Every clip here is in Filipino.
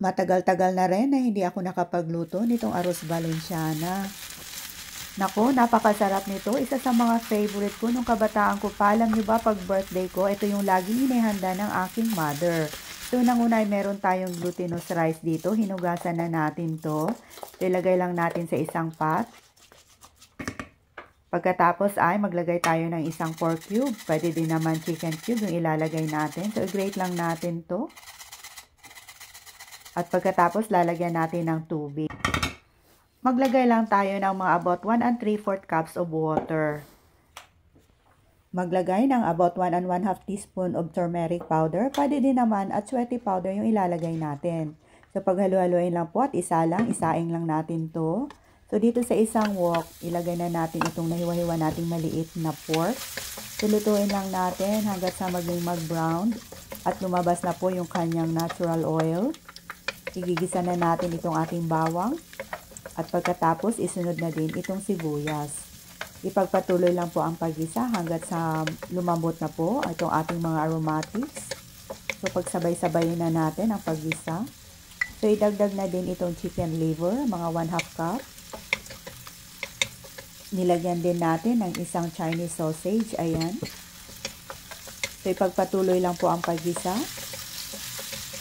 Matagal-tagal na rin na hindi ako nakapagluto nitong arroz valenciana. Naku, napakasarap nito. Isa sa mga favorite ko nung kabataan ko pa. Alam niyo ba, pag birthday ko, ito yung laging inihanda ng aking mother. So, unang-una ay meron tayong glutinous rice dito. Hinugasan na natin to. Ilagay lang natin sa isang pot. Pagkatapos ay maglagay tayo ng isang pork cube. Pwede din naman chicken cube yung ilalagay natin. So, i-grate lang natin to. At pagkatapos, lalagyan natin ng tubig. Maglagay lang tayo ng mga about 1 3/4 cups of water. Maglagay ng about 1 1/2 teaspoon of turmeric powder. Pwede din naman at sweaty powder yung ilalagay natin. So, paghalu-haluin lang po at isaing lang natin to. So, dito sa isang wok, ilagay na natin itong nahiwa-hiwa nating maliit na pork. Lutuin lang natin hanggat sa maging mag-brown at lumabas na po yung kanyang natural oil. Igigisa na natin itong ating bawang at pagkatapos isunod na din itong sibuyas. Ipagpatuloy lang po ang paggisa hanggat sa lumambot na po itong ating mga aromatics. So pagsabay-sabayin na natin ang paggisa. So idagdag na din itong chicken liver, mga 1/2 cup. Nilagyan din natin ng isang Chinese sausage, ayan. So ipagpatuloy lang po ang paggisa.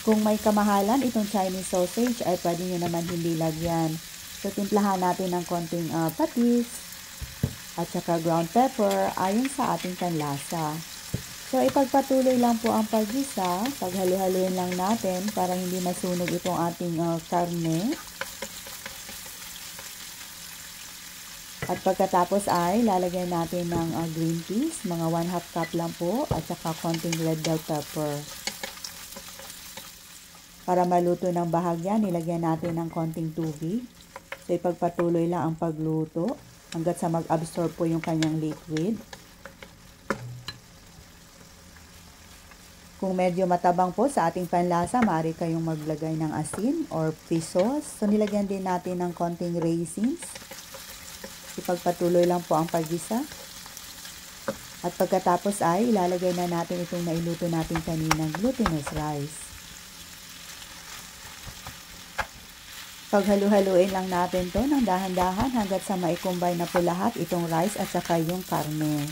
Kung may kamahalan itong Chinese sausage ay pwede nyo naman hindi lagyan. So, timplahan natin ng konting patis at saka ground pepper ayon sa ating panlasa. So, ipagpatuloy lang po ang paggisa. Paghalo-haloin lang natin para hindi masunog itong ating karne. At pagkatapos ay lalagyan natin ng green peas, mga 1/2 cup lang po at saka konting red bell pepper. Para maluto ng bahagya, nilagyan natin ng konting tubig. So, ipagpatuloy lang ang pagluto hanggat sa mag-absorb po yung kanyang liquid. Kung medyo matabang po sa ating panlasa, maaari kayong maglagay ng asin or fish sauce. So, nilagyan din natin ng konting raisins. Ipagpatuloy lang po ang paggisa. At pagkatapos ay ilalagay na natin itong nailuto natin kaninang glutinous rice. Paghalu-haluin lang natin to ng dahan-dahan hanggat sa mai-combine na po lahat itong rice at saka yung karne.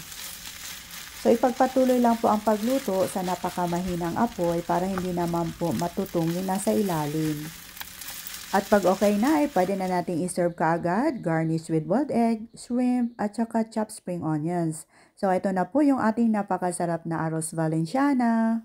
So, ipagpatuloy lang po ang pagluto sa napakamahinang apoy para hindi naman po matutong yung nasa ilalim. At pag okay na, ay pwede na natin i-serve kaagad, garnish with boiled egg, shrimp, at saka chopped spring onions. So, ito na po yung ating napakasarap na arroz valenciana.